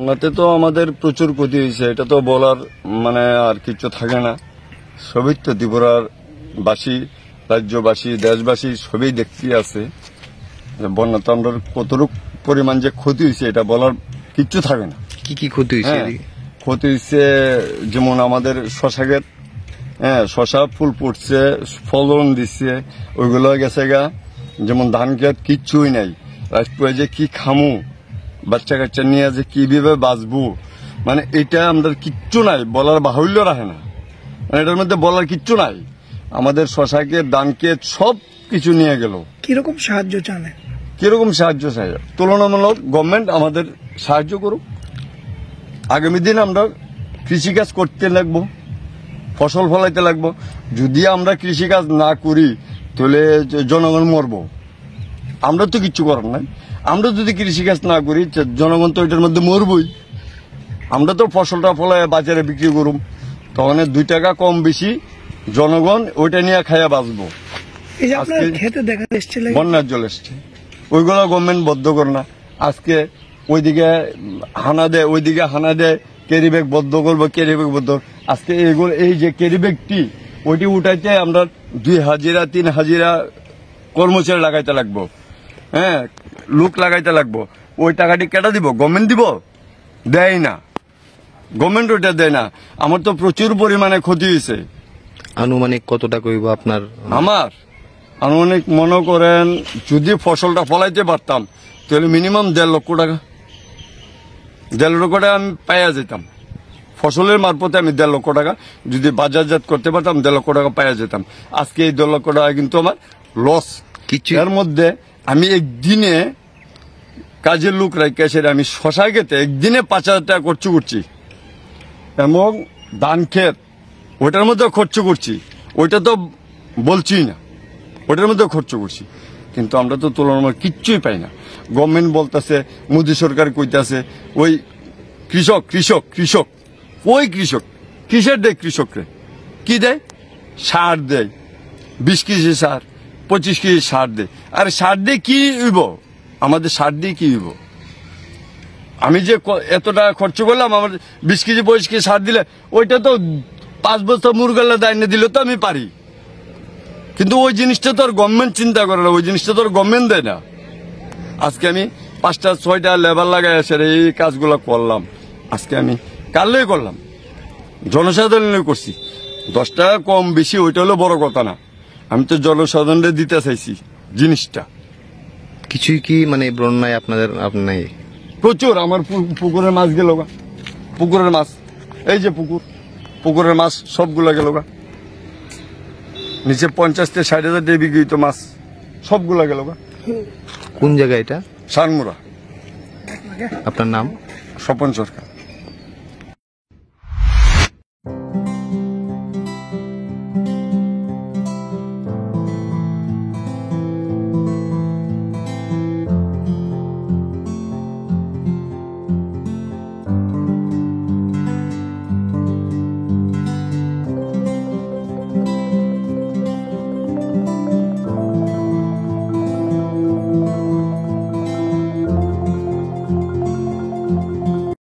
বন্যাতে তো আমাদের প্রচুর ক্ষতি হয়েছে, এটা তো বলার মানে আর কিছু থাকে না। সবই তো ত্রিপুরার বাসী, রাজ্যবাসী, দেশবাসী সবই দেখতে আছে বন্যাতে আমরা কতটুকু পরিমাণ যে ক্ষতি হয়েছে এটা বলার কিচ্ছু থাকে না। কি কি ক্ষতি হয়েছে? ক্ষতি হয়েছে যেমন আমাদের শশা ক্ষেত, শশা ফুল ফুটছে, ফলন দিচ্ছে, ওইগুলো গেছে গা। যেমন ধান ক্ষেত কিচ্ছুই নাই, রাজপুরে যে কি খামু, বাচ্চা কাচ্চা নিয়ে যে কিভাবে বাঁচবো, মানে এটা আমাদের কিচ্ছু নাই, বলার বাহুল্য রাখে না। মানে এটার মধ্যে বলার কিচ্ছু নাই। আমাদের শশা ক্ষেত, ধান ক্ষেত সব কিছু নিয়ে গেল। কিরকম সাহায্য চান? কিরকম সাহায্য চাই? তুলনামূলক গভর্নমেন্ট আমাদের সাহায্য করুক। আগামী দিন আমরা কৃষিকাজ করতে লাগবো, ফসল ফলাইতে লাগবো। যদি আমরা কৃষিকাজ না করি তাহলে জনগণ মরবো। আমরা তো কিচ্ছু করার নাই। আমরা যদি কৃষিকাজ না করি জনগণ তো এটার মধ্যে মরবই। আমরা তো ফসলটা ফলায় বাজারে বিক্রি করুম, তখন 2 টাকা কম বেশি জনগণ ওইটা নিয়ে খাইয়া বাঁচবো। বন্যার জল এসছে, ওইগুলো গভর্নমেন্ট বদ্ধ করে না। আজকে ওইদিকে হানা দেয়, ওইদিকে হানা দেয়, ক্যারি ব্যাগ বদ্ধ করবো, ক্যারি ব্যাগ বদ্ধ। আজকে এগুলো এই যে ক্যারি ব্যাগটি ওইটি উঠাইতে আমরা 2 হাজিরা 3 হাজিরা কর্মচারী লাগাইতে লাগবো, লোক লাগাইতে লাগবো। ওই টাকাটি কেটে দিব? গভর্নমেন্ট দিব? দেয় না, গভর্নমেন্ট ওইটা দেয় না। আমার তো প্রচুর পরিমাণে ক্ষতি হয়েছে। আনুমানিক কত টাকা হইব আপনার? আমার আনুমানিক মনে করেন যদি ফসলটা ফলাইতে পারতাম তাহলে মিনিমাম 1.5 লক্ষ টাকা, 1.5 লক্ষ টাকা আমি পাইয়া যেতাম। ফসলের মারফতে আমি 1.5 লক্ষ টাকা যদি বাজারজাত করতে পারতাম 1.5 লক্ষ টাকা পাইয়া যেতাম। আজকে এই 1.5 লক্ষ টাকা কিন্তু আমার লস। এর মধ্যে আমি একদিনে কাজের লোক রাখা সেটা আমি শশা খেতে একদিনে 5,000 টাকা খরচ করছি, এবং ধান ক্ষেত ওইটার মধ্যে খরচ করছি, ওইটা তো বলছি না, ওটার মধ্যে খরচ করছি। কিন্তু আমরা তো তুলনামূলক কিচ্ছুই পাই না। গভর্নমেন্ট বলতেছে, মোদী সরকার কইতাছে ওই কৃষক কৃষক কৃষক, ওই কৃষক কিসের দেয়? কৃষকরে কি দেয়? সার দেয়, 20 কেজি সার, 25 কেজি সার দেয়। আর সার দিয়ে কি হইব? আমাদের সার দিয়ে কি হইব? আমি যে এত টাকা খরচ করলাম, আমার 20 কেজি 25 কেজি সার দিলে ওইটা তো 5 বছর মুরগাল্লা দায় না দিলে তো আমি পারি। কিন্তু ওই জিনিসটা তো আর গভর্নমেন্ট চিন্তা করে না, ওই জিনিসটা তো আর গভর্নমেন্ট দেয় না। আজকে আমি 5টা 6টা লেবার লাগাই এসে এই কাজগুলো করলাম। আজকে আমি কালই করলাম, জনসাধারণের করছি। 10 টাকা কম বেশি ওইটা হলো বড় কথা না, আমি তো জনসাধারণের দিতে চাইছি জিনিসটা। কিছুই কি মানে বন্যায় আপনাদের নাই? প্রচুর। আমার পুকুরের মাছ গেল গা, পুকুরের মাছ, এই যে পুকুরের মাছ সবগুলো গেল গা। নিচে 50 থেকে 60 হাজার বিক্রি তো মাছ সবগুলা গেল গা। কোন জায়গা এটা? সানমুরা। আপনার নাম? স্বপন সরকার।